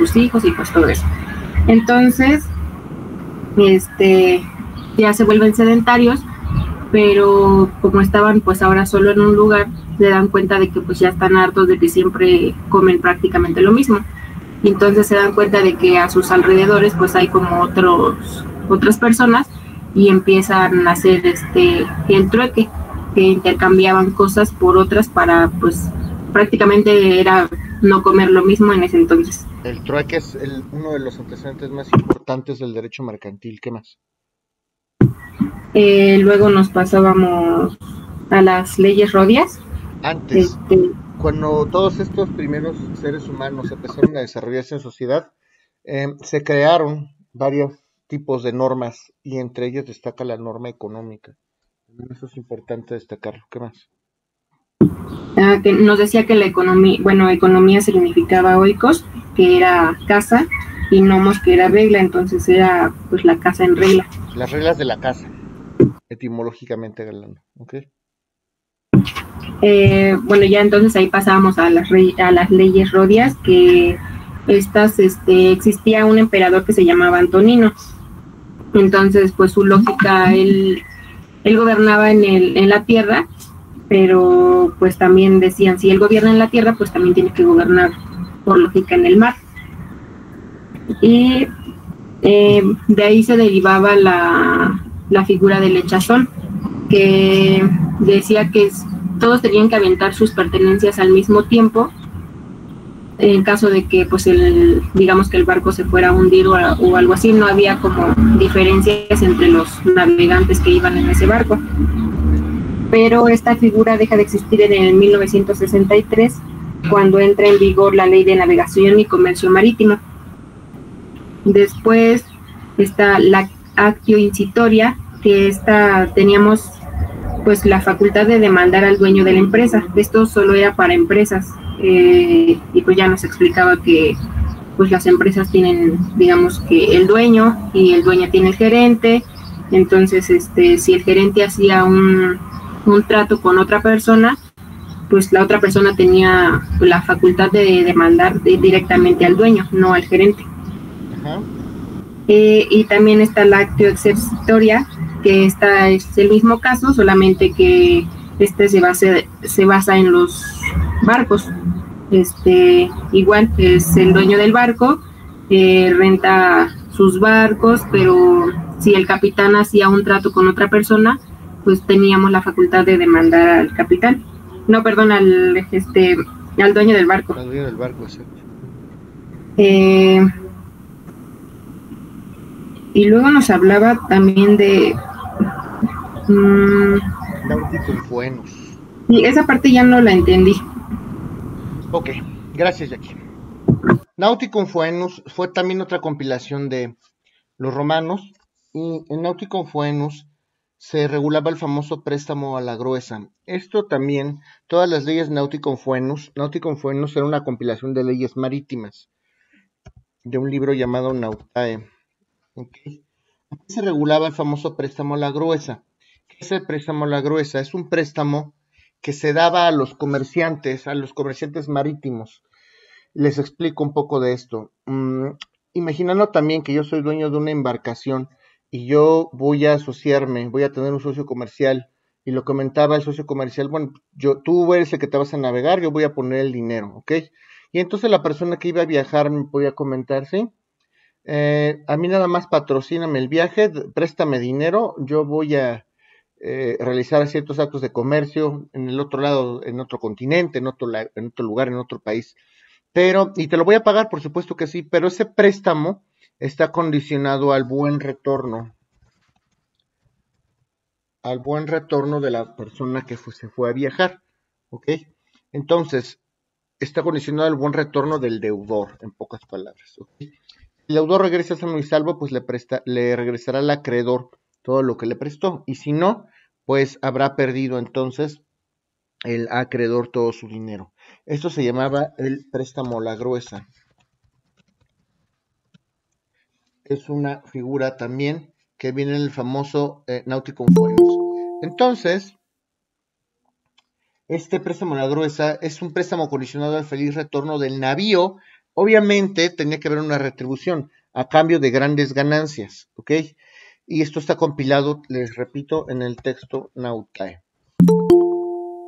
sus hijos y pues todo eso. Entonces, ya se vuelven sedentarios, pero como estaban pues ahora solo en un lugar, se dan cuenta de que pues ya están hartos de que siempre comen prácticamente lo mismo. Y entonces se dan cuenta de que a sus alrededores pues hay como otras personas y empiezan a hacer el trueque, que intercambiaban cosas por otras para pues prácticamente era no comer lo mismo en ese entonces. El trueque es uno de los antecedentes más importantes del derecho mercantil. ¿Qué más? Luego nos pasábamos a las leyes rodias. Antes, Este, cuando todos estos primeros seres humanos empezaron a desarrollarse en sociedad, se crearon varios tipos de normas y entre ellas destaca la norma económica. Eso es importante destacarlo. ¿Qué más? que nos decía que la economía, bueno, economía significaba oikos, que era casa, y nomos, que era regla, entonces era pues la casa en regla. Las reglas de la casa, etimológicamente hablando. ¿Ok? Bueno, ya entonces ahí pasábamos a las leyes rodias, que existía un emperador que se llamaba Antonino. Entonces, pues su lógica, él gobernaba en la tierra, pero pues también decían, si él gobierna en la tierra, pues también tiene que gobernar por lógica en el mar. Y de ahí se derivaba la figura del echazón, que decía que todos tenían que aventar sus pertenencias al mismo tiempo en caso de que pues digamos que el barco se fuera a hundir o algo así. No había como diferencias entre los navegantes que iban en ese barco, pero esta figura deja de existir en el 1963, cuando entra en vigor la Ley de Navegación y Comercio Marítimo. Después está la actio incitoria, que teníamos pues la facultad de demandar al dueño de la empresa. Esto solo era para empresas, y pues ya nos explicaba que pues las empresas tienen, digamos, que el dueño, y el dueño tiene el gerente. Entonces si el gerente hacía un trato con otra persona, pues la otra persona tenía la facultad de demandar directamente al dueño, no al gerente. Ajá. Y también está la actio exceptoria, que esta es el mismo caso, solamente que se basa en los barcos. Igual es el dueño del barco, renta sus barcos, pero si el capitán hacía un trato con otra persona, pues teníamos la facultad de demandar al capitán. No, perdón, al dueño del barco. Al dueño del barco, exacto. Eh, y luego nos hablaba también de... Nauticum Fuenus. y esa parte ya no la entendí. Ok, gracias, Jackie. Nauticum Fuenus fue también otra compilación de los romanos, y en Nauticum Fuenus se regulaba el famoso préstamo a la gruesa. Esto también, todas las leyes Nauticum Fuenus era una compilación de leyes marítimas, de un libro llamado Nautae. Okay. Aquí se regulaba el famoso préstamo a la gruesa. ¿Qué es el préstamo a la gruesa? Es un préstamo que se daba a los comerciantes marítimos. Les explico un poco de esto. Imaginando también que yo soy dueño de una embarcación y yo voy a asociarme, voy a tener un socio comercial, y lo comentaba el socio comercial, bueno, tú eres el que te vas a navegar, yo voy a poner el dinero, ¿ok? Y entonces la persona que iba a viajar me podía comentar, ¿sí? A mí nada más patrocíname el viaje, préstame dinero, yo voy a realizar ciertos actos de comercio en el otro lado, en otro continente, en otro lugar, en otro país. Pero, y te lo voy a pagar, por supuesto que sí, pero ese préstamo está condicionado al buen retorno de la persona que se fue a viajar, ¿ok? Entonces, está condicionado al buen retorno del deudor, en pocas palabras, ¿ok? Si el deudor regresa sano y salvo, pues le regresará al acreedor todo lo que le prestó, y si no, pues habrá perdido entonces el acreedor todo su dinero. Esto se llamaba el préstamo a la gruesa. Es una figura también que viene en el famoso Nauticum Fuenus. Entonces, este préstamo a la gruesa es un préstamo condicionado al feliz retorno del navío obviamente tenía que haber una retribución a cambio de grandes ganancias, ¿ok? Y esto está compilado, les repito, en el texto Nautae.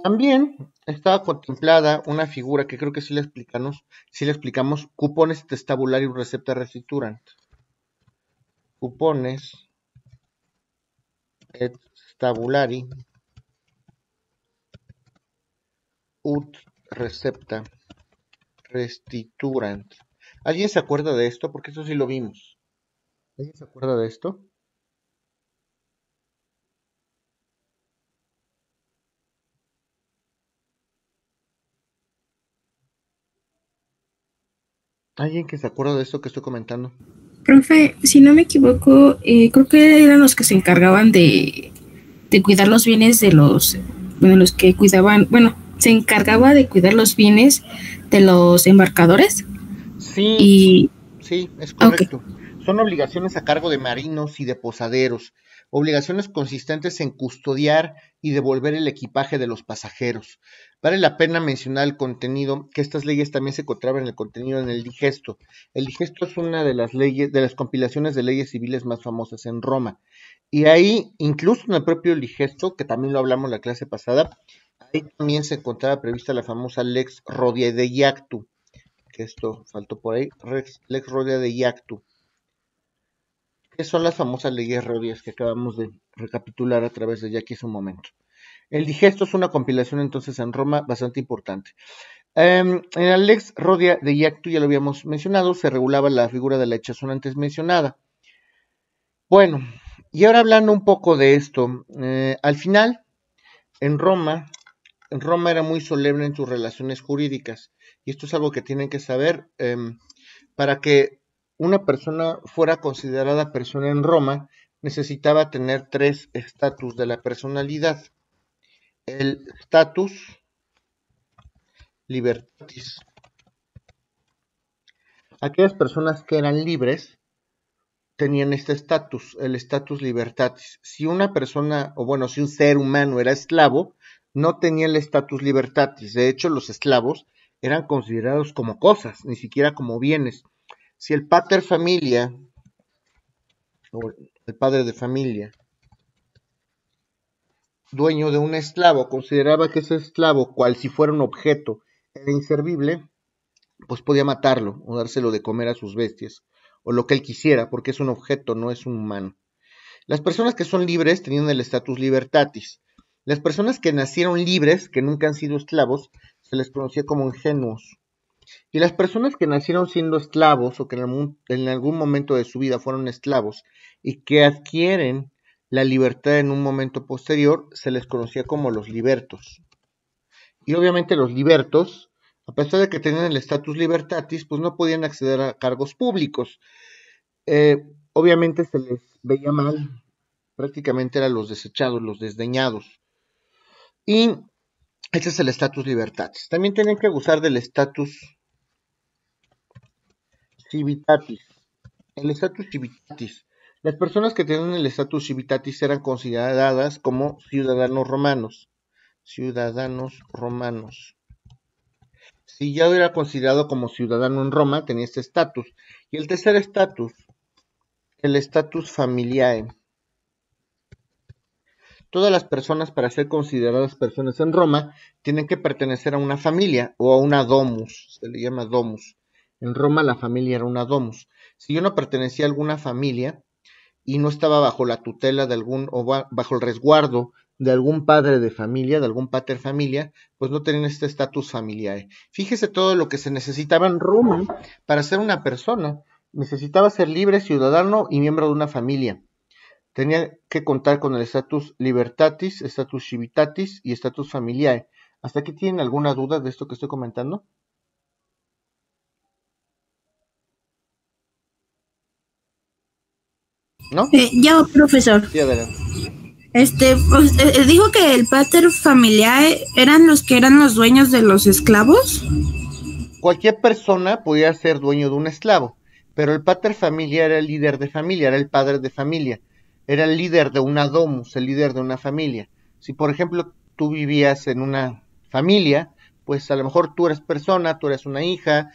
También estaba contemplada una figura que creo que sí le explicamos, cupones testabularium recepta restiturant. Cupones et tabulari ut recepta restiturant. ¿Alguien se acuerda de esto? Porque eso sí lo vimos. ¿Alguien se acuerda de esto? ¿Alguien que se acuerda de esto que estoy comentando? Profe, si no me equivoco, creo que eran los que se encargaban de cuidar los bienes de los que cuidaban, bueno, se encargaba de cuidar los bienes de los embarcadores. Sí, sí, es correcto. Okay. Son obligaciones a cargo de marinos y de posaderos, obligaciones consistentes en custodiar y devolver el equipaje de los pasajeros. Vale la pena mencionar el contenido, que estas leyes también se encontraban en el contenido en el digesto. El digesto es una de las leyes, de las compilaciones de leyes civiles más famosas en Roma. Y ahí, incluso en el propio digesto, que también lo hablamos en la clase pasada, ahí también se encontraba prevista la famosa Lex Rhodia de Iactu, que esto faltó por ahí, Lex Rhodia de Iactu, que son las famosas leyes rodias que acabamos de recapitular a través de Jackie hace un momento. El digesto es una compilación entonces en Roma bastante importante. En la Lex Rhodia de Iactu, ya lo habíamos mencionado, se regulaba la figura de la echazón antes mencionada. Bueno, y ahora hablando un poco de esto, al final, en Roma era muy solemne en sus relaciones jurídicas, y esto es algo que tienen que saber. Para que una persona fuera considerada persona en Roma, necesitaba tener 3 estatus de la personalidad. El status libertatis. Aquellas personas que eran libres tenían este estatus, el status libertatis. Si una persona, o bueno, si un ser humano era esclavo, no tenía el status libertatis. De hecho, los esclavos eran considerados como cosas, ni siquiera como bienes. Si el pater familia, o el padre de familia, dueño de un esclavo, consideraba que ese esclavo, cual si fuera un objeto, era inservible, pues podía matarlo o dárselo de comer a sus bestias, o lo que él quisiera, porque es un objeto, no es un humano. Las personas que son libres tenían el status libertatis. Las personas que nacieron libres, que nunca han sido esclavos, se les conocía como ingenuos. Y las personas que nacieron siendo esclavos o que en algún momento de su vida fueron esclavos y que adquieren la libertad en un momento posterior, se les conocía como los libertos. Y obviamente los libertos, a pesar de que tenían el status libertatis, pues no podían acceder a cargos públicos. Obviamente se les veía mal, prácticamente eran los desechados, los desdeñados. Y ese es el status libertatis. También tenían que gozar del status civitatis. El status civitatis. Las personas que tenían el status civitatis eran consideradas como ciudadanos romanos. Ciudadanos romanos. Si ya era considerado como ciudadano en Roma, tenía este estatus. Y el tercer estatus, el status familiae. Todas las personas, para ser consideradas personas en Roma, tienen que pertenecer a una familia o a una domus. Se le llama domus. En Roma la familia era una domus. Si yo no pertenecía a alguna familia y no estaba bajo la tutela de algún, o bajo el resguardo de algún padre de familia, de algún pater familia, pues no tenían este estatus familiar. Fíjese todo lo que se necesitaba en Roma para ser una persona. Necesitaba ser libre, ciudadano y miembro de una familia. Tenía que contar con el estatus libertatis, estatus civitatis y estatus familiae. ¿Hasta aquí tienen alguna duda de esto que estoy comentando? ¿No? Ya, profesor. Sí, adelante. Dijo que el pater familiae eran los que eran los dueños de los esclavos. Cualquier persona podía ser dueño de un esclavo, pero el pater familia era el líder de familia, era el padre de familia, era el líder de una domus, el líder de una familia. Si por ejemplo tú vivías en una familia, pues a lo mejor tú eres persona, tú eres una hija,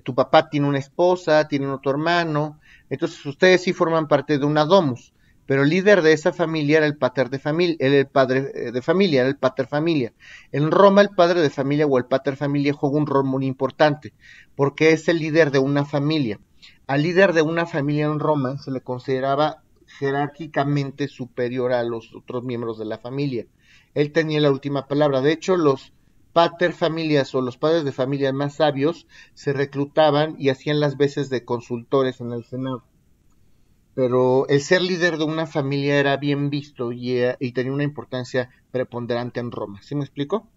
tu papá tiene una esposa, tiene otro hermano, entonces ustedes sí forman parte de una domus, pero el líder de esa familia era el pater de familia, el padre de familia, era el pater familia. En Roma el padre de familia o el pater familia juega un rol muy importante, porque es el líder de una familia. Al líder de una familia en Roma se le consideraba jerárquicamente superior a los otros miembros de la familia. Él tenía la última palabra. De hecho, los pater familias o los padres de familia más sabios se reclutaban y hacían las veces de consultores en el Senado. Pero el ser líder de una familia era bien visto y tenía una importancia preponderante en Roma. ¿Sí me explico?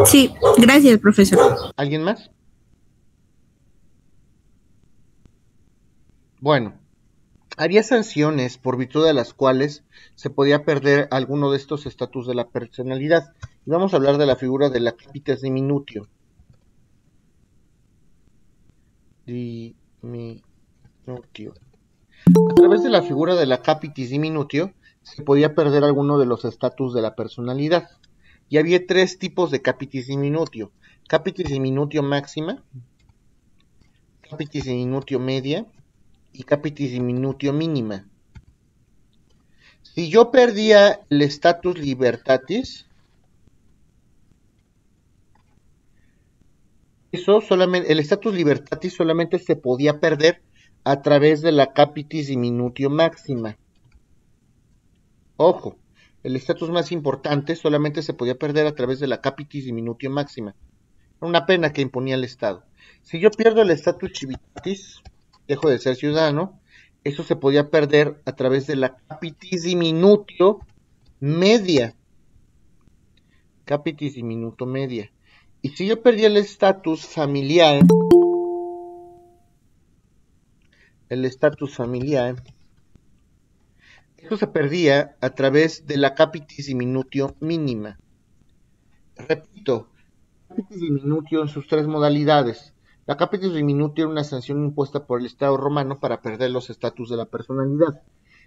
Sí, gracias, profesor. ¿Alguien más? Bueno, había sanciones por virtud de las cuales se podía perder alguno de estos estatus de la personalidad. Y vamos a hablar de la figura de la capitis diminutio. A través de la figura de la capitis diminutio se podía perder alguno de los estatus de la personalidad. Y había tres tipos de capitis diminutio. Capitis diminutio máxima, capitis diminutio media y capitis diminutio mínima. Si yo perdía el status libertatis, el status libertatis solamente se podía perder a través de la capitis diminutio máxima. Ojo, el estatus más importante solamente se podía perder a través de la capitis diminutio máxima. Una pena que imponía el Estado. Si yo pierdo el status civitatis, dejo de ser ciudadano, eso se podía perder a través de la capitis diminutio media. Capitis diminutio media. Y si yo perdía el estatus familiar, eso se perdía a través de la capitis diminutio mínima. Repito, capitis diminutio en sus tres modalidades. La capitis diminutio era una sanción impuesta por el Estado romano para perder los estatus de la personalidad.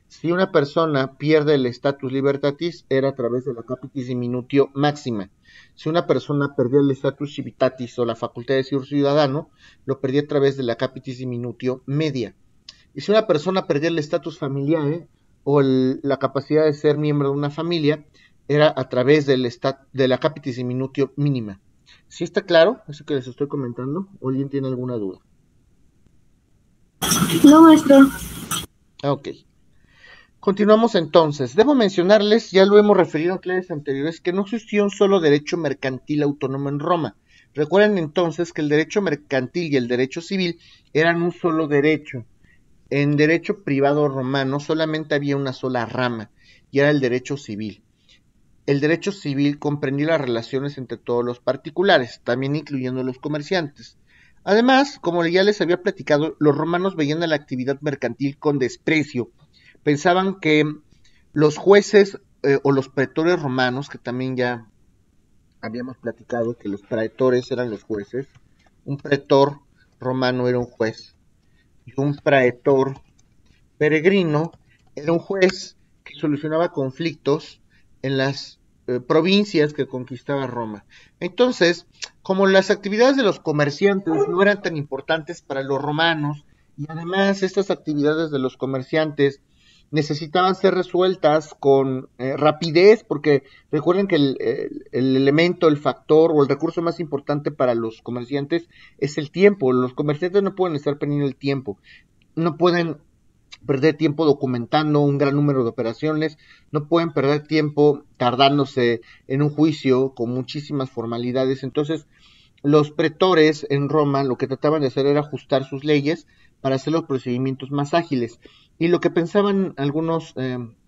Si una persona pierde el status libertatis, era a través de la capitis diminutio máxima. Si una persona perdía el status civitatis o la facultad de ser ciudadano, lo perdía a través de la capitis diminutio media. Y si una persona perdía el status familiar o la capacidad de ser miembro de una familia, era a través de la capitis diminutio mínima. ¿Sí está claro eso que les estoy comentando? ¿O alguien tiene alguna duda? No, maestro. Ok. Continuamos entonces. Debo mencionarles, ya lo hemos referido en clases anteriores, que no existía un solo derecho mercantil autónomo en Roma. Recuerden entonces que el derecho mercantil y el derecho civil eran un solo derecho. En derecho privado romano solamente había una sola rama, y era el derecho civil. El derecho civil comprendía las relaciones entre todos los particulares, también incluyendo los comerciantes. Además, como ya les había platicado, los romanos veían a la actividad mercantil con desprecio. Pensaban que los jueces o los pretores romanos, que también ya habíamos platicado que los praetores eran los jueces, un pretor romano era un juez, y un praetor peregrino era un juez que solucionaba conflictos en las provincias que conquistaba Roma. Entonces, como las actividades de los comerciantes no eran tan importantes para los romanos, y además estas actividades de los comerciantes necesitaban ser resueltas con rapidez, porque recuerden que el elemento, el factor o el recurso más importante para los comerciantes es el tiempo. Los comerciantes no pueden estar perdiendo el tiempo, no pueden perder tiempo documentando un gran número de operaciones, no pueden perder tiempo tardándose en un juicio con muchísimas formalidades. Entonces, los pretores en Roma lo que trataban de hacer era ajustar sus leyes para hacer los procedimientos más ágiles. Y lo que pensaban algunos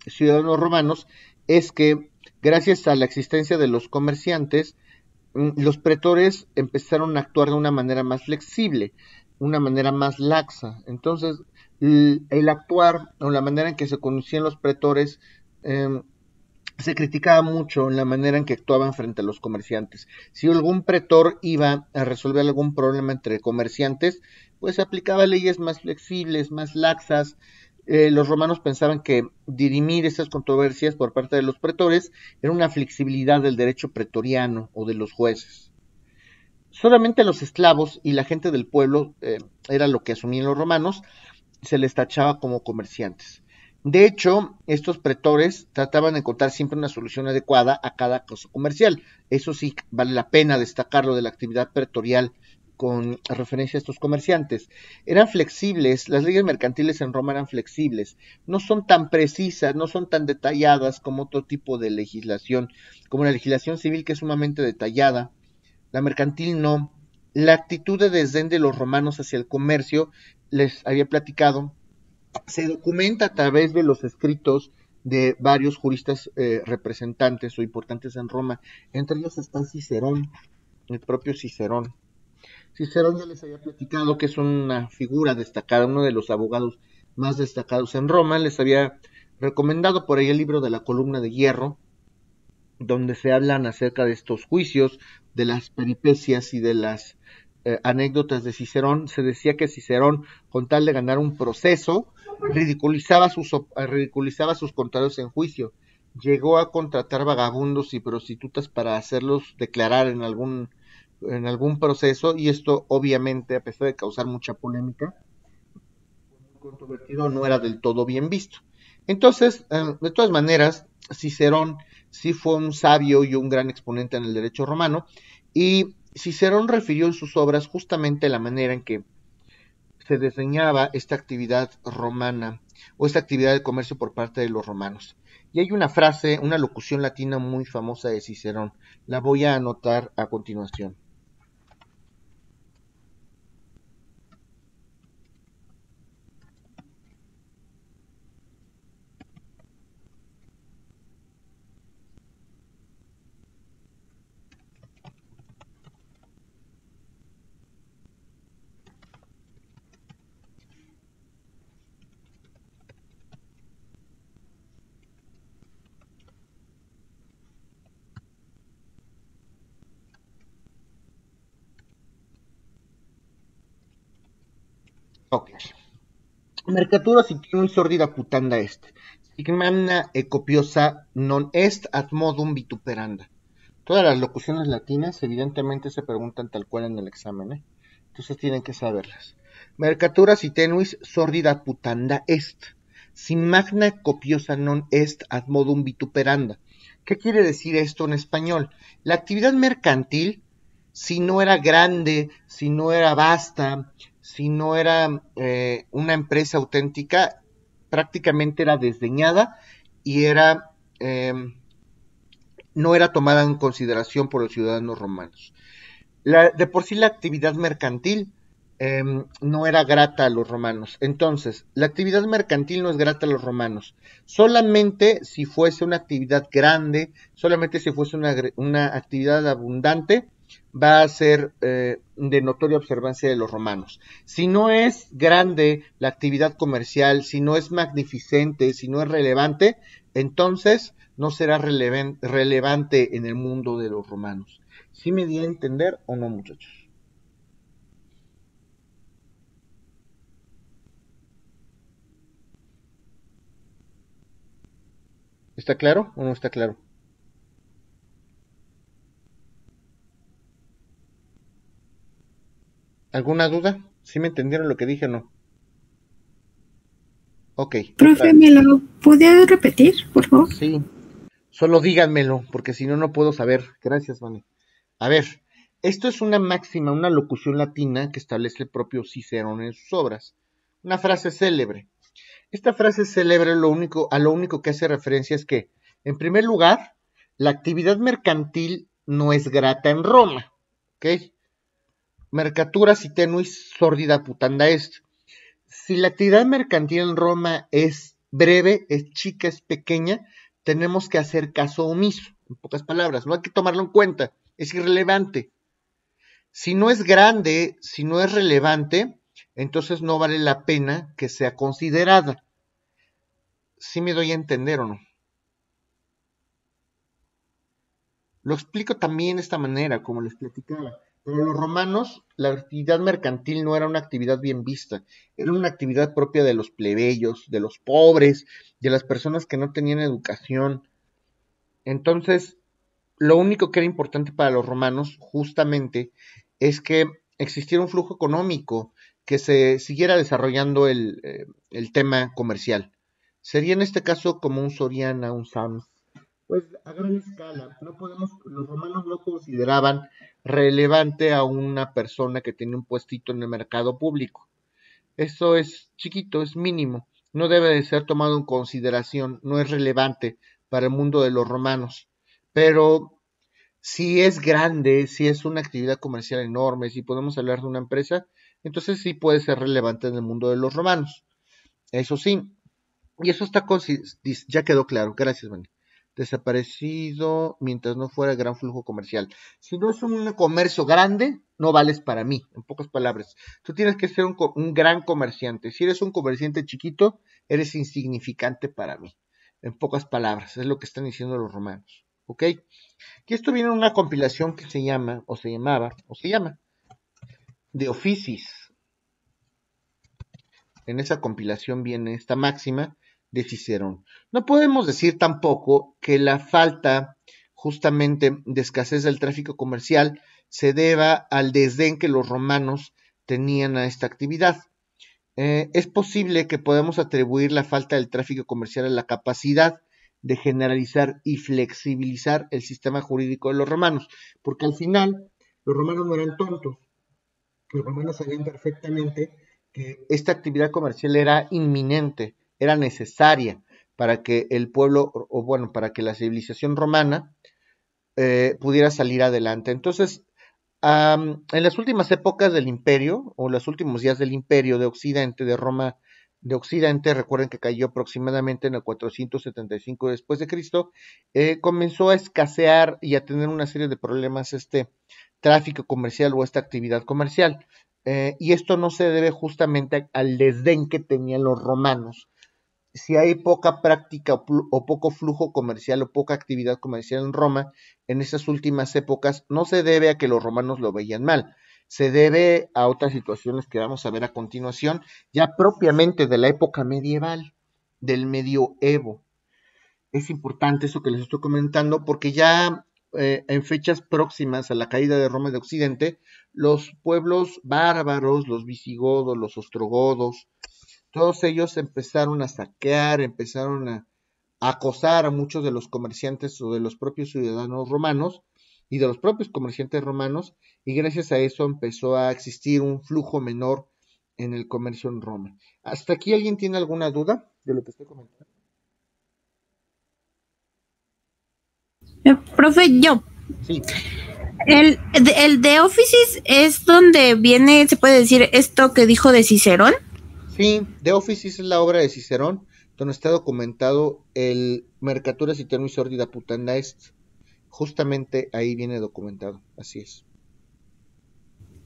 ciudadanos romanos es que gracias a la existencia de los comerciantes, los pretores empezaron a actuar de una manera más flexible, una manera más laxa. Entonces, el actuar o la manera en que se conocían los pretores se criticaba mucho en la manera en que actuaban frente a los comerciantes. Si algún pretor iba a resolver algún problema entre comerciantes, pues se aplicaba leyes más flexibles, más laxas, Los romanos pensaban que dirimir estas controversias por parte de los pretores era una flexibilidad del derecho pretoriano o de los jueces. Solamente los esclavos y la gente del pueblo era lo que asumían los romanos, se les tachaba como comerciantes. De hecho, estos pretores trataban de encontrar siempre una solución adecuada a cada caso comercial. Eso sí, vale la pena destacarlo de la actividad pretorial con referencia a estos comerciantes. Eran flexibles, las leyes mercantiles en Roma eran flexibles, no son tan precisas, no son tan detalladas como otro tipo de legislación, como la legislación civil, que es sumamente detallada. La mercantil no. La actitud de desdén de los romanos hacia el comercio, les había platicado, se documenta a través de los escritos de varios juristas representantes o importantes en Roma. Entre ellos está Cicerón, el propio Cicerón. Cicerón, ya les había platicado que es una figura destacada, uno de los abogados más destacados en Roma. Les había recomendado por ahí el libro de la columna de hierro, donde se hablan acerca de estos juicios, de las peripecias y de las anécdotas de Cicerón. Se decía que Cicerón, con tal de ganar un proceso, ridiculizaba a sus contadores en juicio. Llegó a contratar vagabundos y prostitutas para hacerlos declarar en algún proceso, y esto obviamente, a pesar de causar mucha polémica, controvertido, no era del todo bien visto. Entonces, de todas maneras, Cicerón sí fue un sabio y un gran exponente en el derecho romano, y Cicerón refirió en sus obras justamente la manera en que se diseñaba esta actividad romana o esta actividad de comercio por parte de los romanos. Y hay una frase, una locución latina muy famosa de Cicerón, la voy a anotar a continuación. Ok. Mercatura signum sordida putanda est, sigmamna e copiosa non est ad modum vituperanda. Todas las locuciones latinas evidentemente se preguntan tal cual en el examen, ¿eh? Entonces tienen que saberlas. Mercatura si tenuis sordida putanda est, si magna copiosa non est ad modum vituperanda. ¿Qué quiere decir esto en español? La actividad mercantil, si no era grande, si no era vasta, si no era una empresa auténtica, prácticamente era desdeñada y no era tomada en consideración por los ciudadanos romanos. De por sí la actividad mercantil no era grata a los romanos. Entonces, la actividad mercantil no es grata a los romanos. Solamente si fuese una actividad grande, solamente si fuese una actividad abundante, va a ser de notoria observancia de los romanos. Si no es grande la actividad comercial, si no es magnificente, si no es relevante, entonces no será relevante en el mundo de los romanos. ¿Sí me di a entender o no, muchachos? ¿Está claro o no está claro? ¿Alguna duda? ¿Sí me entendieron lo que dije o no? Ok. Profe, ¿me lo podía repetir, por favor? Sí, solo díganmelo, porque si no, no puedo saber. Gracias, Vane. A ver, esto es una máxima, una locución latina que establece el propio Cicerón en sus obras. Una frase célebre. Esta frase célebre a lo único que hace referencia es que, en primer lugar, la actividad mercantil no es grata en Roma. ¿Ok? Mercatura si tenuis sordida putanda est. Si la actividad mercantil en Roma es breve, es chica, es pequeña, tenemos que hacer caso omiso. En pocas palabras, no hay que tomarlo en cuenta, es irrelevante. Si no es grande, si no es relevante, entonces no vale la pena que sea considerada. ¿Sí me doy a entender o no? Lo explico también de esta manera, como les platicaba. Pero los romanos, la actividad mercantil no era una actividad bien vista, era una actividad propia de los plebeyos, de los pobres, de las personas que no tenían educación. Entonces, lo único que era importante para los romanos, justamente, es que existiera un flujo económico, que se siguiera desarrollando el tema comercial. Sería en este caso como un Soriana, un Sams, pues a gran escala. Los romanos no consideraban relevante a una persona que tiene un puestito en el mercado público. Eso es chiquito, es mínimo, no debe de ser tomado en consideración, no es relevante para el mundo de los romanos. Pero si es grande, si es una actividad comercial enorme, si podemos hablar de una empresa, entonces sí puede ser relevante en el mundo de los romanos. Eso sí, y eso ya quedó claro. Gracias, Vani. Desaparecido mientras no fuera gran flujo comercial. Si no es un comercio grande, no vales para mí, en pocas palabras. Tú tienes que ser un gran comerciante. Si eres un comerciante chiquito, eres insignificante para mí. En pocas palabras, es lo que están diciendo los romanos. ¿Ok? Y esto viene en una compilación que se llama, o se llama, De Officis. En esa compilación viene esta máxima de Cicerón. No podemos decir tampoco que la falta justamente de escasez del tráfico comercial se deba al desdén que los romanos tenían a esta actividad. Es posible que podamos atribuir la falta del tráfico comercial a la capacidad de generalizar y flexibilizar el sistema jurídico de los romanos, porque al final los romanos no eran tontos, los romanos sabían perfectamente que esta actividad comercial era inminente, era necesaria para que el pueblo, o bueno, para que la civilización romana pudiera salir adelante. Entonces, en las últimas épocas del imperio, o los últimos días del imperio de Occidente, de Roma de Occidente, recuerden que cayó aproximadamente en el 475 después de Cristo, comenzó a escasear y a tener una serie de problemas este tráfico comercial o esta actividad comercial. Y esto no se debe justamente al desdén que tenían los romanos. Si hay poca práctica o poco flujo comercial o poca actividad comercial en Roma, en esas últimas épocas, no se debe a que los romanos lo veían mal, se debe a otras situaciones que vamos a ver a continuación, ya propiamente de la época medieval, del medioevo. Es importante eso que les estoy comentando porque ya en fechas próximas a la caída de Roma de Occidente, los pueblos bárbaros, los visigodos, los ostrogodos, todos ellos empezaron a saquear, empezaron a acosar a muchos de los comerciantes o de los propios ciudadanos romanos y de los propios comerciantes romanos, y gracias a eso empezó a existir un flujo menor en el comercio en Roma. ¿Hasta aquí alguien tiene alguna duda de lo que estoy comentando? Profe, yo. Sí. El de Offices es donde viene, se puede decir, esto que dijo de Cicerón. Sí, De Officis es la obra de Cicerón, donde está documentado el Mercatura Citerno y Sordida Putanda Est. Justamente ahí viene documentado, así es.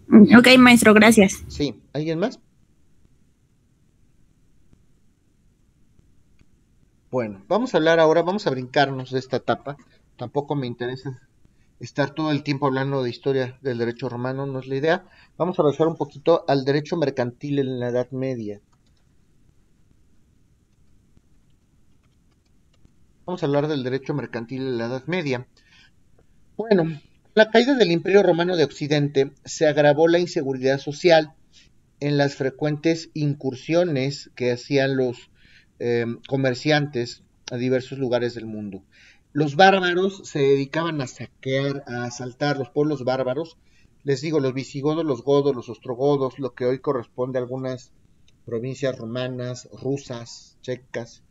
Ok, maestro, gracias. Sí, ¿alguien más? Bueno, vamos a hablar ahora, vamos a brincarnos de esta etapa. Tampoco me interesa estar todo el tiempo hablando de historia del derecho romano, no es la idea. Vamos a pasar un poquito al derecho mercantil en la Edad Media. Vamos a hablar del derecho mercantil en la Edad Media. Bueno, con la caída del Imperio Romano de Occidente se agravó la inseguridad social en las frecuentes incursiones que hacían los comerciantes a diversos lugares del mundo. Los bárbaros se dedicaban a saquear, a asaltar los pueblos bárbaros. Les digo, los visigodos, los godos, los ostrogodos, lo que hoy corresponde a algunas provincias romanas, rusas, checas.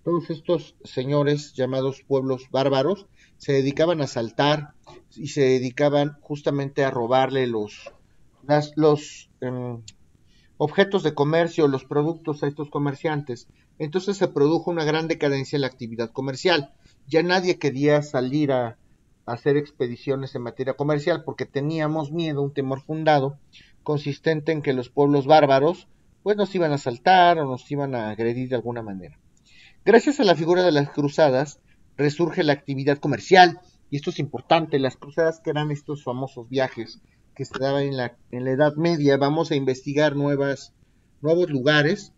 Todos estos señores llamados pueblos bárbaros se dedicaban a asaltar y se dedicaban justamente a robarle los objetos de comercio, los productos a estos comerciantes. Entonces se produjo una gran decadencia en la actividad comercial. Ya nadie quería salir a hacer expediciones en materia comercial porque teníamos miedo, un temor fundado, consistente en que los pueblos bárbaros pues nos iban a asaltar o nos iban a agredir de alguna manera. Gracias a la figura de las cruzadas resurge la actividad comercial, y esto es importante. Las cruzadas, que eran estos famosos viajes que se daba en la Edad Media. Vamos a investigar nuevos lugares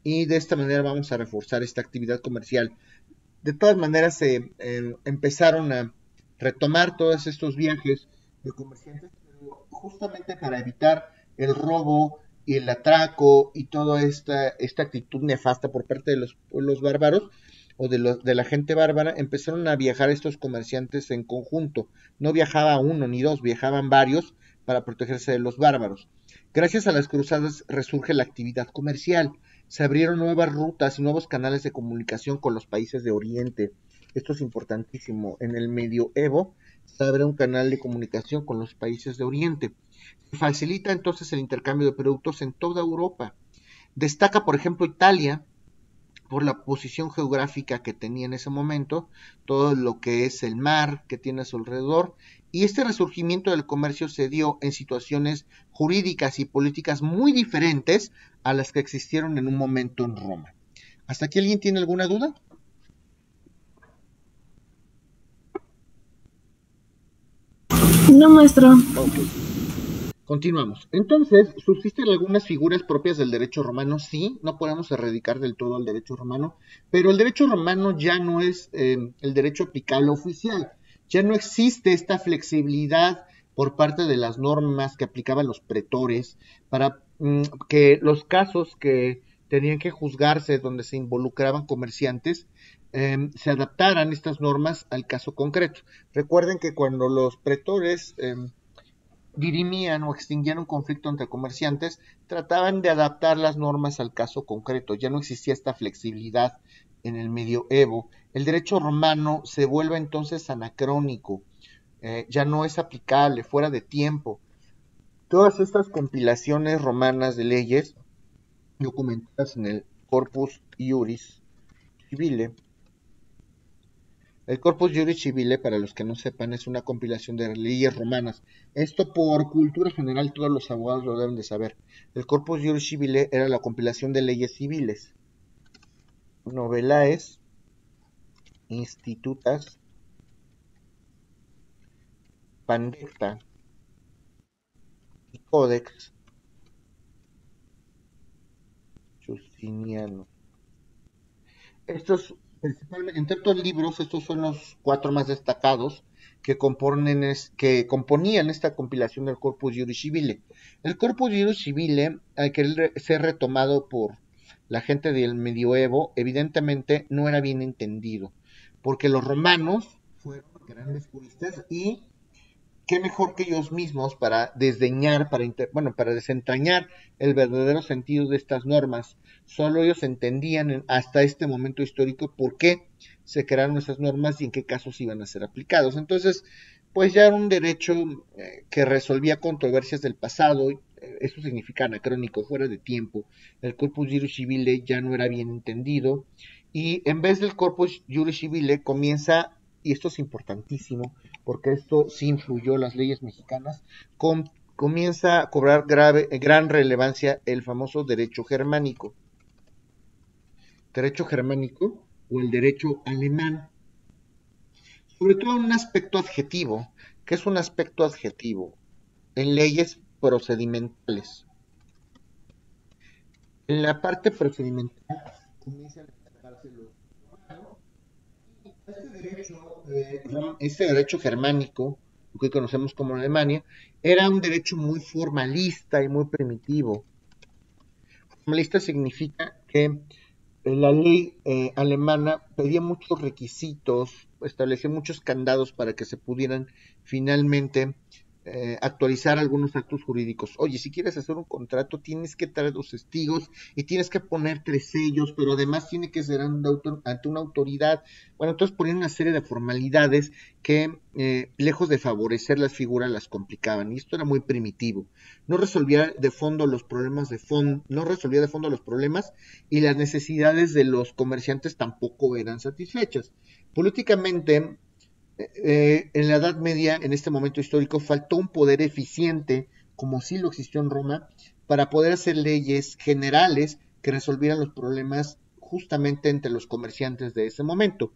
y de esta manera vamos a reforzar esta actividad comercial. De todas maneras se empezaron a retomar todos estos viajes de comerciantes, pero justamente para evitar el robo y el atraco y toda esta actitud nefasta por parte de los pueblos bárbaros o de la gente bárbara, empezaron a viajar estos comerciantes en conjunto. No viajaba uno ni dos, viajaban varios para protegerse de los bárbaros. Gracias a las cruzadas resurge la actividad comercial. Se abrieron nuevas rutas y nuevos canales de comunicación con los países de Oriente. Esto es importantísimo. En el medioevo se abre un canal de comunicación con los países de Oriente. Se facilita entonces el intercambio de productos en toda Europa. Destaca, por ejemplo, Italia, por la posición geográfica que tenía en ese momento, todo lo que es el mar que tiene a su alrededor, y este resurgimiento del comercio se dio en situaciones jurídicas y políticas muy diferentes a las que existieron en un momento en Roma. ¿Hasta aquí alguien tiene alguna duda? No, maestro. Okay. Continuamos. Entonces, ¿subsisten algunas figuras propias del derecho romano? Sí, no podemos erradicar del todo el derecho romano, pero el derecho romano ya no es el derecho aplicable oficial. Ya no existe esta flexibilidad por parte de las normas que aplicaban los pretores para que los casos que tenían que juzgarse donde se involucraban comerciantes se adaptaran estas normas al caso concreto. Recuerden que cuando los pretores dirimían o extinguían un conflicto entre comerciantes, trataban de adaptar las normas al caso concreto. Ya no existía esta flexibilidad en el medioevo. El derecho romano se vuelve entonces anacrónico, ya no es aplicable, fuera de tiempo. Todas estas compilaciones romanas de leyes documentadas en el Corpus Iuris Civile. El Corpus Juris Civile, para los que no sepan, es una compilación de leyes romanas. Esto por cultura general todos los abogados lo deben de saber. El Corpus Juris Civile era la compilación de leyes civiles. Novellae institutas pandecta y codex Justiniano. Estos principalmente, entre otros libros, estos son los 4 más destacados que componían esta compilación del Corpus Juris Civile. El Corpus Juris Civile, al querer ser retomado por la gente del medioevo, evidentemente no era bien entendido, porque los romanos fueron grandes juristas y qué mejor que ellos mismos para desdeñar, para desentrañar el verdadero sentido de estas normas. Solo ellos entendían hasta este momento histórico por qué se crearon esas normas y en qué casos iban a ser aplicados. Entonces, pues ya era un derecho que resolvía controversias del pasado. Eso significa anacrónico, fuera de tiempo. El Corpus Juris Civile ya no era bien entendido y en vez del Corpus Juris Civile comienza, y esto es importantísimo porque esto sí influyó en las leyes mexicanas, comienza a cobrar gran relevancia el famoso derecho germánico. Derecho germánico o el derecho alemán. Sobre todo en un aspecto adjetivo. ¿Qué es un aspecto adjetivo? En leyes procedimentales. En la parte procedimental comienzan a destacarse los romanos. Este derecho germánico, lo que conocemos como Alemania, era un derecho muy formalista y muy primitivo. Formalista significa que la ley alemana pedía muchos requisitos, establecía muchos candados para que se pudieran finalmente actualizar algunos actos jurídicos. Oye, si quieres hacer un contrato, tienes que traer 2 testigos y tienes que poner 3 sellos, pero además tiene que ser ante una autoridad. Bueno, entonces ponían una serie de formalidades que, lejos de favorecer las figuras, las complicaban. Y esto era muy primitivo. No resolvía de fondo los problemas y las necesidades de los comerciantes tampoco eran satisfechas. Políticamente, en la Edad Media, en este momento histórico, faltó un poder eficiente, como sí lo existió en Roma, para poder hacer leyes generales que resolvieran los problemas justamente entre los comerciantes de ese momento.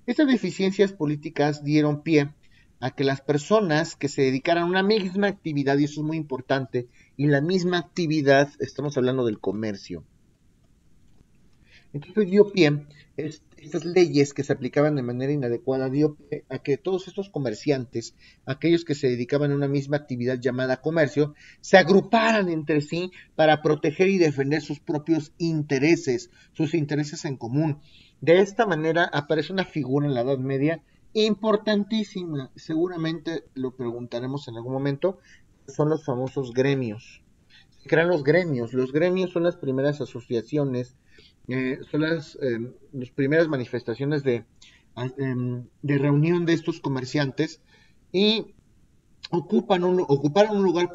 Estas deficiencias políticas dieron pie a que las personas que se dedicaran a una misma actividad, y eso es muy importante, y la misma actividad, estamos hablando del comercio. Entonces dio pie, estas leyes que se aplicaban de manera inadecuada, dio pie a que todos estos comerciantes, aquellos que se dedicaban a una misma actividad llamada comercio, se agruparan entre sí para proteger y defender sus propios intereses, sus intereses en común. De esta manera aparece una figura en la Edad Media importantísima, seguramente lo preguntaremos en algún momento, son los famosos gremios. Se crean los gremios son las primeras asociaciones, son las primeras manifestaciones de reunión de estos comerciantes y ocuparon un lugar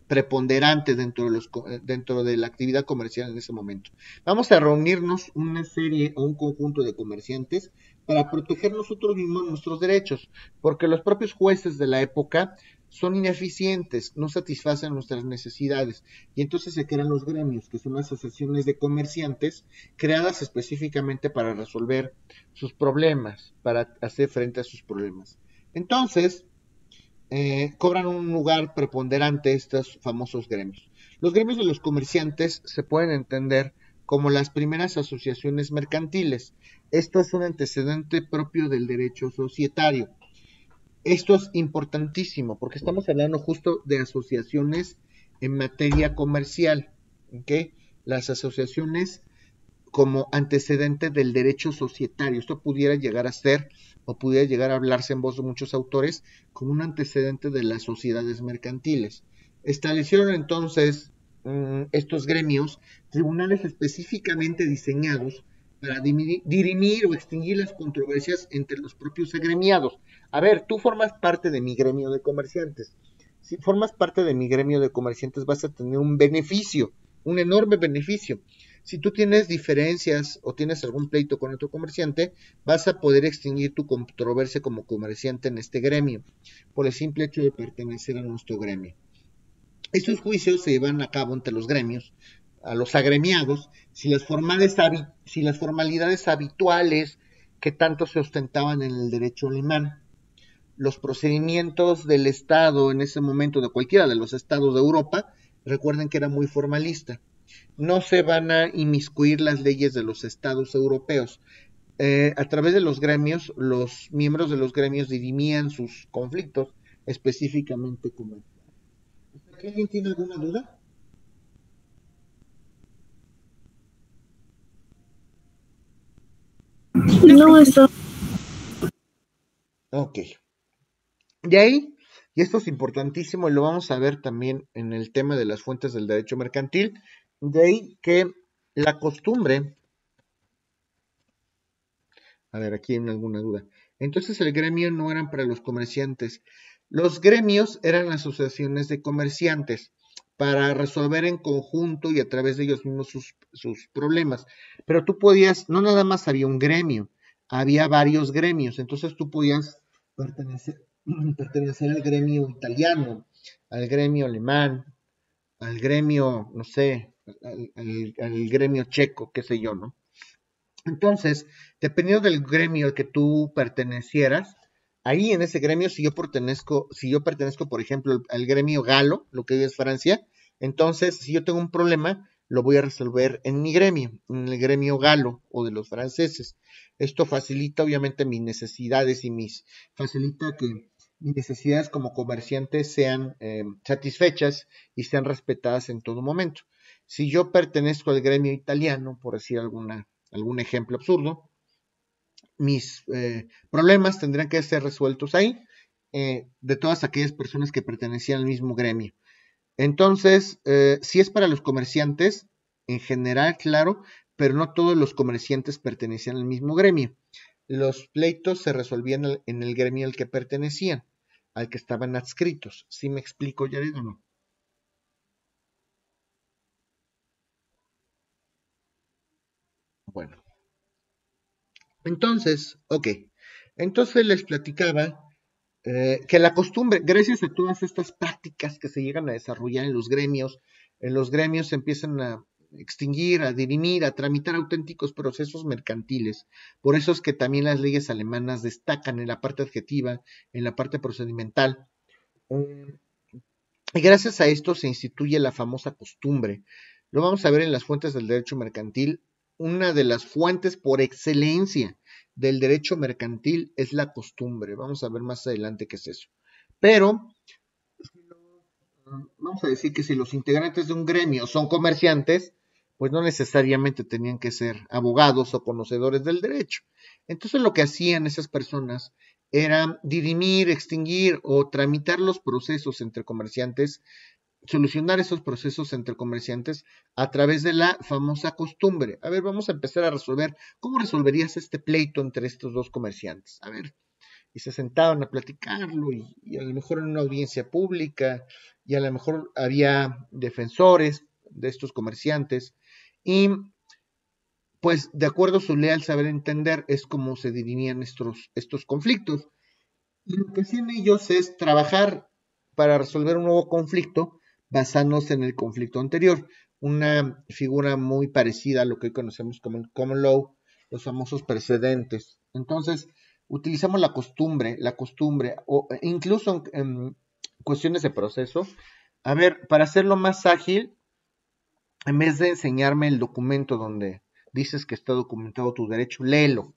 preponderante dentro de la actividad comercial en ese momento. Vamos a reunirnos una serie o un conjunto de comerciantes para proteger nosotros mismos nuestros derechos, porque los propios jueces de la época son ineficientes, no satisfacen nuestras necesidades, y entonces se crean los gremios, que son asociaciones de comerciantes creadas específicamente para resolver sus problemas, para hacer frente a sus problemas. Entonces, cobran un lugar preponderante estos famosos gremios. Los gremios de los comerciantes se pueden entender como las primeras asociaciones mercantiles. Esto es un antecedente propio del derecho societario. Esto es importantísimo porque estamos hablando justo de asociaciones en materia comercial, ¿okay? Las asociaciones como antecedente del derecho societario. Esto pudiera llegar a ser, o pudiera llegar a hablarse en voz de muchos autores, como un antecedente de las sociedades mercantiles. Establecieron entonces estos gremios, tribunales específicamente diseñados para dirimir o extinguir las controversias entre los propios agremiados. A ver, tú formas parte de mi gremio de comerciantes. Si formas parte de mi gremio de comerciantes vas a tener un beneficio, un enorme beneficio. Si tú tienes diferencias o tienes algún pleito con otro comerciante, vas a poder extinguir tu controversia como comerciante en este gremio, por el simple hecho de pertenecer a nuestro gremio. Estos juicios se llevan a cabo entre los gremios, a los agremiados, si las formalidades habituales que tanto se ostentaban en el derecho alemán. Los procedimientos del Estado en ese momento, de cualquiera de los estados de Europa, recuerden que era muy formalista. No se van a inmiscuir las leyes de los estados europeos. A través de los gremios, los miembros de los gremios dirimían sus conflictos específicamente comerciales. ¿Alguien tiene alguna duda? No, esto. Ok. De ahí, y esto es importantísimo y lo vamos a ver también en el tema de las fuentes del derecho mercantil, de ahí que la costumbre, a ver, aquí hay alguna duda, entonces el gremio no eran para los comerciantes, los gremios eran asociaciones de comerciantes para resolver en conjunto y a través de ellos mismos sus problemas, pero tú podías, no nada más había un gremio, había varios gremios, entonces tú podías pertenecer al gremio italiano, al gremio alemán, al gremio, no sé, al gremio checo, qué sé yo, ¿no? Entonces, dependiendo del gremio al que tú pertenecieras, ahí en ese gremio, si yo pertenezco, por ejemplo, al gremio galo, lo que hoy es Francia, entonces, si yo tengo un problema, lo voy a resolver en mi gremio, en el gremio galo o de los franceses. Esto facilita, obviamente, mis necesidades facilita que mis necesidades como comerciante sean satisfechas y sean respetadas en todo momento. Si yo pertenezco al gremio italiano, por decir algún ejemplo absurdo, mis problemas tendrán que ser resueltos ahí, de todas aquellas personas que pertenecían al mismo gremio. Entonces, si es para los comerciantes, en general, claro, pero no todos los comerciantes pertenecían al mismo gremio. Los pleitos se resolvían en el gremio al que pertenecían, al que estaban adscritos. ¿Sí me explico, Yared, o no? Bueno. Entonces, ok. Entonces les platicaba que la costumbre, gracias a todas estas prácticas que se llegan a desarrollar en los gremios se empiezan a extinguir, a dirimir, a tramitar auténticos procesos mercantiles. Por eso es que también las leyes alemanas destacan en la parte adjetiva, en la parte procedimental. Y gracias a esto se instituye la famosa costumbre. Lo vamos a ver en las fuentes del derecho mercantil. Una de las fuentes por excelencia del derecho mercantil es la costumbre. Vamos a ver más adelante qué es eso. Pero vamos a decir que si los integrantes de un gremio son comerciantes, pues no necesariamente tenían que ser abogados o conocedores del derecho. Entonces lo que hacían esas personas era dirimir, extinguir o tramitar los procesos entre comerciantes, solucionar esos procesos entre comerciantes a través de la famosa costumbre. A ver, vamos a empezar a resolver. ¿Cómo resolverías este pleito entre estos dos comerciantes? A ver, y se sentaban a platicarlo y a lo mejor en una audiencia pública y a lo mejor había defensores de estos comerciantes y pues de acuerdo a su ley al saber entender es como se dirimían estos conflictos. Y lo que hacían ellos es trabajar para resolver un nuevo conflicto basándose en el conflicto anterior. Una figura muy parecida a lo que hoy conocemos como el common law, los famosos precedentes. Entonces, utilizamos la costumbre o incluso en cuestiones de proceso. A ver, para hacerlo más ágil, en vez de enseñarme el documento donde dices que está documentado tu derecho, léelo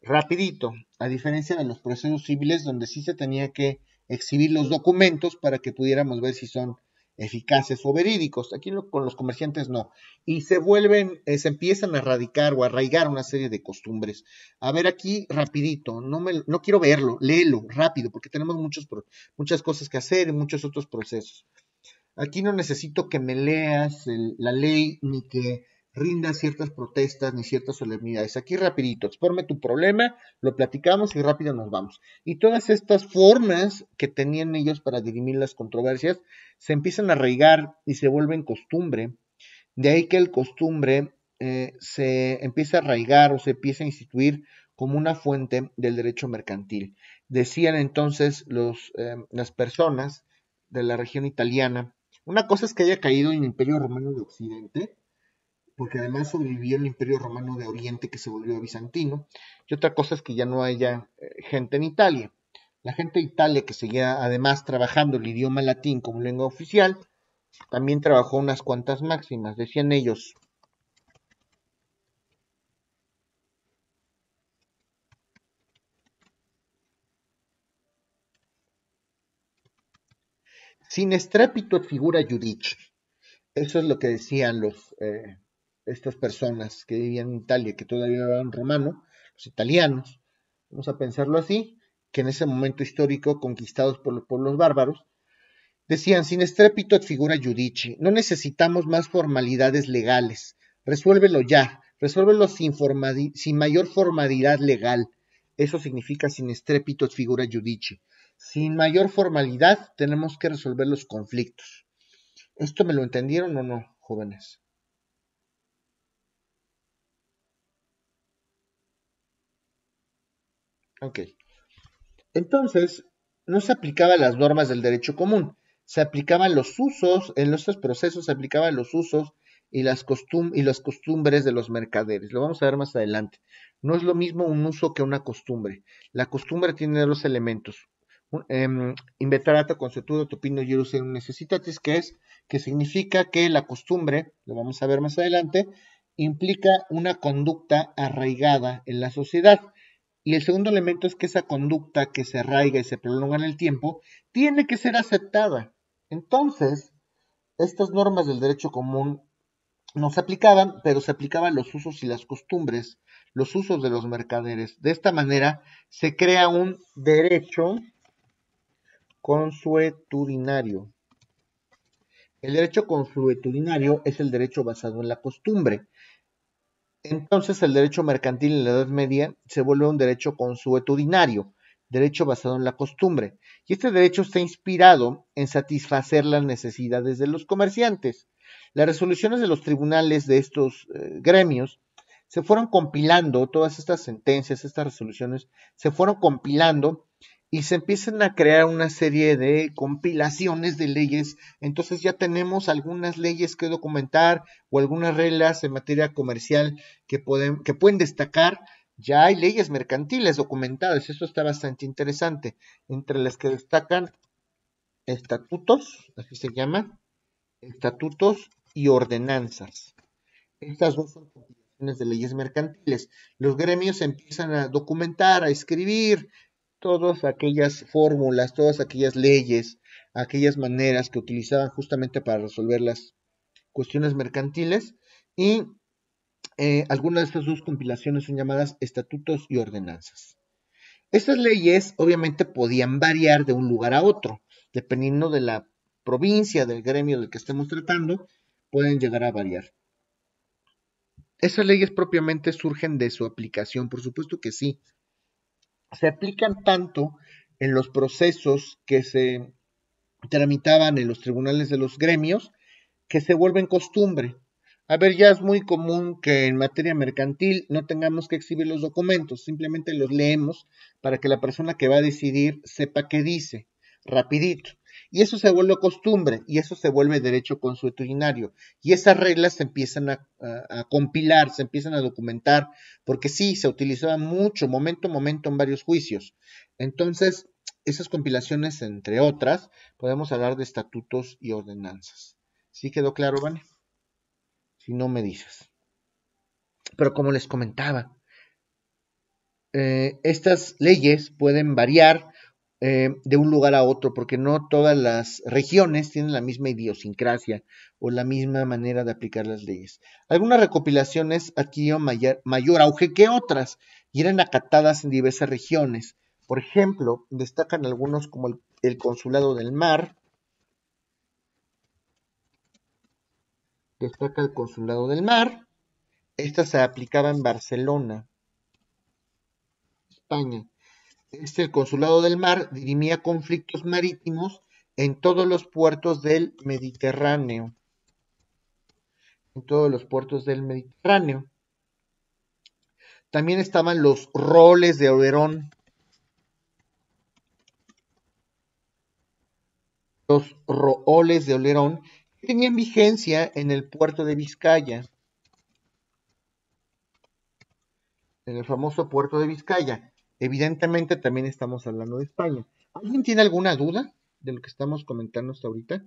rapidito, a diferencia de los procesos civiles donde sí se tenía que exhibir los documentos para que pudiéramos ver si son eficaces o verídicos. Aquí con los comerciantes no. Y se empiezan a radicar o a arraigar una serie de costumbres. A ver aquí rapidito, no quiero verlo, léelo rápido porque tenemos muchas cosas que hacer y muchos otros procesos. Aquí no necesito que me leas la ley ni que rindas ciertas protestas ni ciertas solemnidades. Aquí rapidito, expórme tu problema, lo platicamos y rápido nos vamos. Y todas estas formas que tenían ellos para dirimir las controversias se empiezan a arraigar y se vuelven costumbre. De ahí que el costumbre se empieza a arraigar o se empieza a instituir como una fuente del derecho mercantil. Decían entonces las personas de la región italiana, una cosa es que haya caído en el Imperio Romano de Occidente, porque además sobrevivió el Imperio Romano de Oriente que se volvió bizantino, y otra cosa es que ya no haya gente en Italia. La gente de Italia que seguía además trabajando el idioma latín como lengua oficial, también trabajó unas cuantas máximas, decían ellos. Sin estrépito et figura judici. Eso es lo que decían estas personas que vivían en Italia, que todavía hablaban romano, los italianos, vamos a pensarlo así, que en ese momento histórico, conquistados por los pueblos bárbaros, decían, sin estrépito et figura judici, no necesitamos más formalidades legales, resuélvelo ya, resuélvelo sin mayor formalidad legal, eso significa sin estrépito et figura judici, sin mayor formalidad tenemos que resolver los conflictos. ¿Esto me lo entendieron o no, jóvenes? Ok. Entonces, no se aplicaban las normas del derecho común, se aplicaban los usos, en estos procesos se aplicaban los usos y las costumbres de los mercaderes. Lo vamos a ver más adelante. No es lo mismo un uso que una costumbre. La costumbre tiene dos elementos. Inveterato consuetudo topino ius necessitatis, que significa que la costumbre, lo vamos a ver más adelante, implica una conducta arraigada en la sociedad. Y el segundo elemento es que esa conducta que se arraiga y se prolonga en el tiempo tiene que ser aceptada. Entonces, estas normas del derecho común no se aplicaban, pero se aplicaban los usos y las costumbres, los usos de los mercaderes. De esta manera se crea un derecho consuetudinario. El derecho consuetudinario es el derecho basado en la costumbre. Entonces el derecho mercantil en la Edad Media se vuelve un derecho consuetudinario, derecho basado en la costumbre. Y este derecho está inspirado en satisfacer las necesidades de los comerciantes. Las resoluciones de los tribunales de estos gremios se fueron compilando, todas estas sentencias, estas resoluciones, se fueron compilando y se empiezan a crear una serie de compilaciones de leyes. Entonces ya tenemos algunas leyes que documentar o algunas reglas en materia comercial que pueden destacar. Ya hay leyes mercantiles documentadas, eso está bastante interesante, entre las que destacan estatutos, así se llaman, estatutos y ordenanzas. Estas dos son compilaciones de leyes mercantiles. Los gremios empiezan a documentar, a escribir todas aquellas fórmulas, todas aquellas leyes, aquellas maneras que utilizaban justamente para resolver las cuestiones mercantiles, y algunas de estas dos compilaciones son llamadas estatutos y ordenanzas. Estas leyes obviamente podían variar de un lugar a otro, dependiendo de la provincia, del gremio del que estemos tratando, pueden llegar a variar. ¿Esas leyes propiamente surgen de su aplicación? Por supuesto que sí. Se aplican tanto en los procesos que se tramitaban en los tribunales de los gremios que se vuelven costumbre. A ver, ya es muy común que en materia mercantil no tengamos que exhibir los documentos, simplemente los leemos para que la persona que va a decidir sepa qué dice, rapidito. Y eso se vuelve costumbre, y eso se vuelve derecho consuetudinario. Y esas reglas se empiezan a compilar, se empiezan a documentar, porque sí, se utilizaba mucho, momento a momento, en varios juicios. Entonces, esas compilaciones, entre otras, podemos hablar de estatutos y ordenanzas. ¿Sí quedó claro, Vane? Si no me dices. Pero como les comentaba, estas leyes pueden variar de un lugar a otro, porque no todas las regiones tienen la misma idiosincrasia o la misma manera de aplicar las leyes. Algunas recopilaciones adquirieron mayor auge que otras y eran acatadas en diversas regiones. Por ejemplo, destacan algunos como el Consulado del Mar. Destaca el Consulado del Mar. Esta se aplicaba en Barcelona, España. El Consulado del Mar dirimía conflictos marítimos en todos los puertos del Mediterráneo. En todos los puertos del Mediterráneo. También estaban los roles de Olerón. Los roles de Olerón tenían vigencia en el puerto de Vizcaya. En el famoso puerto de Vizcaya. Evidentemente también estamos hablando de España. ¿Alguien tiene alguna duda de lo que estamos comentando hasta ahorita?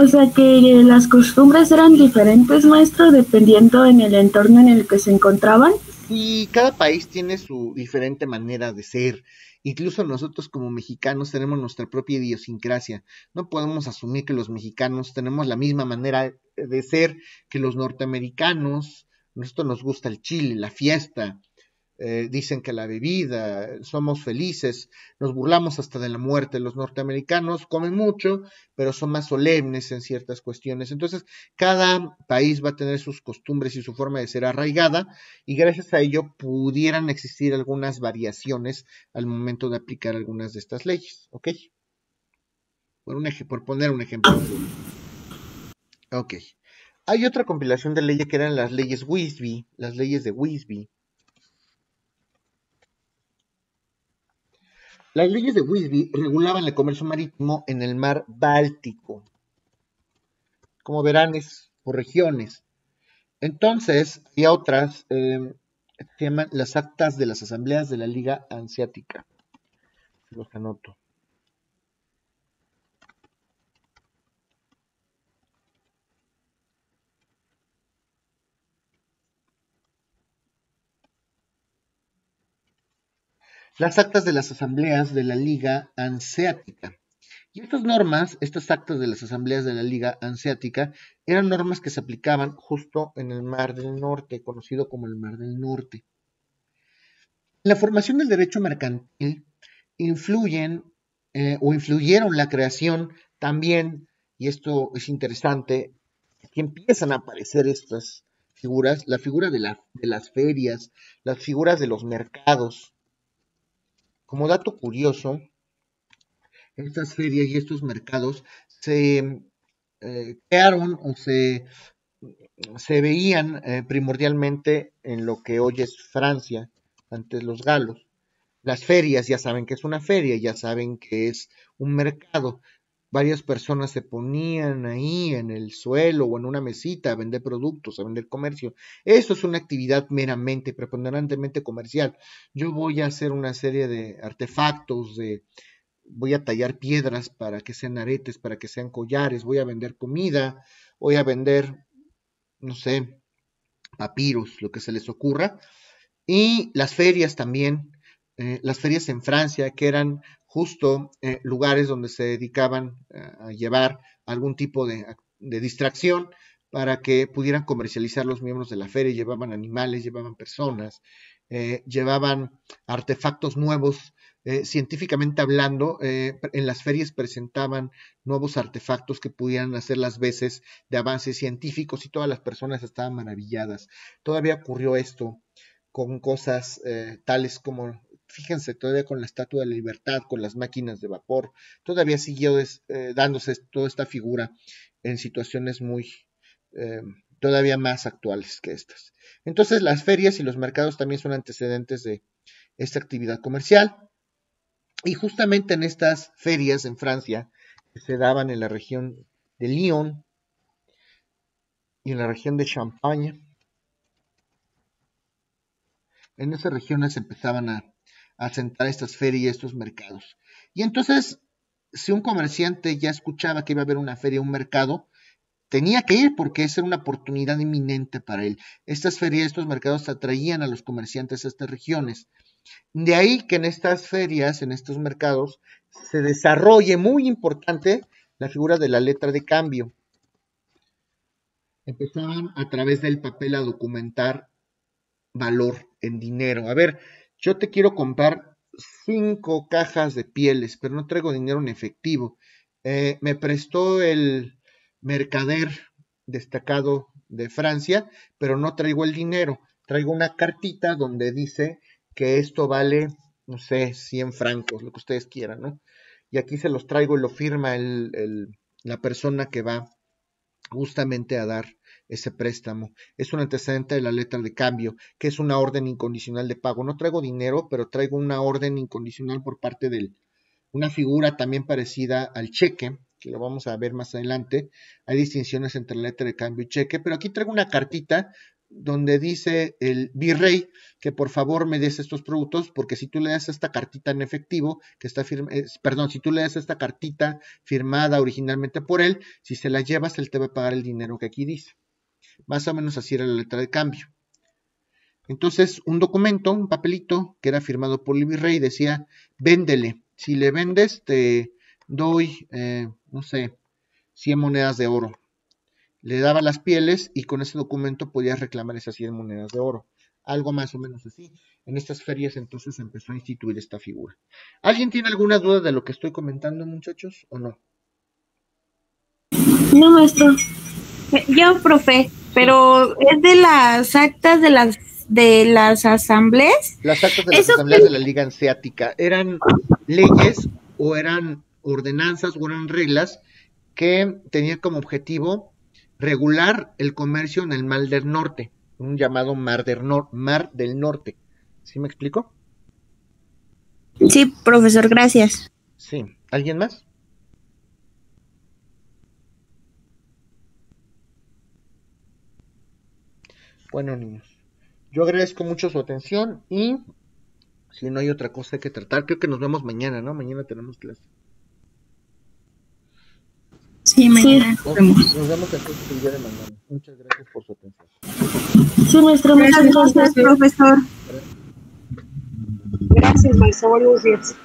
O sea que las costumbres eran diferentes, maestro, dependiendo en el entorno en el que se encontraban. Sí, cada país tiene su diferente manera de ser. Incluso nosotros como mexicanos tenemos nuestra propia idiosincrasia. No podemos asumir que los mexicanos tenemos la misma manera de ser que los norteamericanos. Nosotros nos gusta el chile, la fiesta, dicen que la bebida, somos felices, nos burlamos hasta de la muerte. Los norteamericanos comen mucho, pero son más solemnes en ciertas cuestiones. Entonces, cada país va a tener sus costumbres y su forma de ser arraigada, y gracias a ello pudieran existir algunas variaciones al momento de aplicar algunas de estas leyes, ¿ok? Por poner un ejemplo. Ok. Hay otra compilación de leyes que eran las leyes Wisby, las leyes de Wisby. Las leyes de Wisby regulaban el comercio marítimo en el mar Báltico. Como verán, es por regiones. Entonces, había otras, se llaman las actas de las asambleas de la Liga Hanseática. Los anoto. Las actas de las asambleas de la Liga Hanseática. Y estas normas, estas actas de las asambleas de la Liga Hanseática, eran normas que se aplicaban justo en el Mar del Norte, conocido como el Mar del Norte. En la formación del derecho mercantil influyeron la creación también, y esto es interesante, que empiezan a aparecer estas figuras, la figura de las ferias, las figuras de los mercados. Como dato curioso, estas ferias y estos mercados se crearon o se se veían primordialmente en lo que hoy es Francia, antes los galos. Las ferias, ya saben que es una feria, ya saben que es un mercado. Varias personas se ponían ahí en el suelo o en una mesita a vender productos, a vender comercio. Eso es una actividad meramente, preponderantemente comercial. Yo voy a hacer una serie de artefactos, voy a tallar piedras para que sean aretes, para que sean collares, voy a vender comida, voy a vender, no sé, papiros, lo que se les ocurra. Y las ferias también, las ferias en Francia, que eran justo lugares donde se dedicaban a llevar algún tipo de distracción para que pudieran comercializar los miembros de la feria. Llevaban animales, llevaban personas, llevaban artefactos nuevos. Científicamente hablando, en las ferias presentaban nuevos artefactos que pudieran hacer las veces de avances científicos y todas las personas estaban maravilladas. Todavía ocurrió esto con cosas tales como, fíjense, todavía con la Estatua de la Libertad, con las máquinas de vapor, todavía siguió dándose toda esta figura en situaciones muy todavía más actuales que estas. Entonces las ferias y los mercados también son antecedentes de esta actividad comercial, y justamente en estas ferias en Francia, que se daban en la región de Lyon y en la región de Champaña, en esas regiones empezaban a asentar estas ferias, estos mercados. Y entonces, si un comerciante ya escuchaba que iba a haber una feria, un mercado, tenía que ir porque esa era una oportunidad inminente para él. Estas ferias, estos mercados atraían a los comerciantes a estas regiones. De ahí que en estas ferias, en estos mercados, se desarrolle, muy importante, la figura de la letra de cambio. Empezaban a través del papel a documentar valor en dinero. A ver, yo te quiero comprar 5 cajas de pieles, pero no traigo dinero en efectivo. Me prestó el mercader destacado de Francia, pero no traigo el dinero. Traigo una cartita donde dice que esto vale, no sé, 100 francos, lo que ustedes quieran, ¿no? Y aquí se los traigo y lo firma la persona que va justamente a dar ese préstamo. Es un antecedente de la letra de cambio, que es una orden incondicional de pago. No traigo dinero, pero traigo una orden incondicional por parte de una figura también parecida al cheque, que lo vamos a ver más adelante. Hay distinciones entre letra de cambio y cheque, pero aquí traigo una cartita donde dice el virrey que por favor me des estos productos, porque si tú le das esta cartita en efectivo, que está si tú le das esta cartita firmada originalmente por él, si se la llevas, él te va a pagar el dinero que aquí dice. Más o menos así era la letra de cambio. Entonces, un documento, un papelito que era firmado por el virrey decía, véndele. Si le vendes, te doy, no sé, 100 monedas de oro. Le daba las pieles y con ese documento podías reclamar esas 100 monedas de oro. Algo más o menos así. En estas ferias entonces se empezó a instituir esta figura. ¿Alguien tiene alguna duda de lo que estoy comentando, muchachos, o no? No, maestro. Yo, profe, pero es de las actas de las asambleas. Las actas de las asambleas de la Liga Hanseática eran leyes o eran ordenanzas o eran reglas que tenían como objetivo regular el comercio en el Mar del Norte, un llamado Mar del Norte. ¿Sí me explico? Sí, profesor, gracias. Sí. ¿Alguien más? Bueno, niños, yo agradezco mucho su atención y si no hay otra cosa que tratar, creo que nos vemos mañana, ¿no? Mañana tenemos clase. Sí, mañana nos vemos entonces el día de mañana. Muchas gracias por su atención. Sí, maestro, muchas gracias, profesor. Gracias, maestro. Buenos días.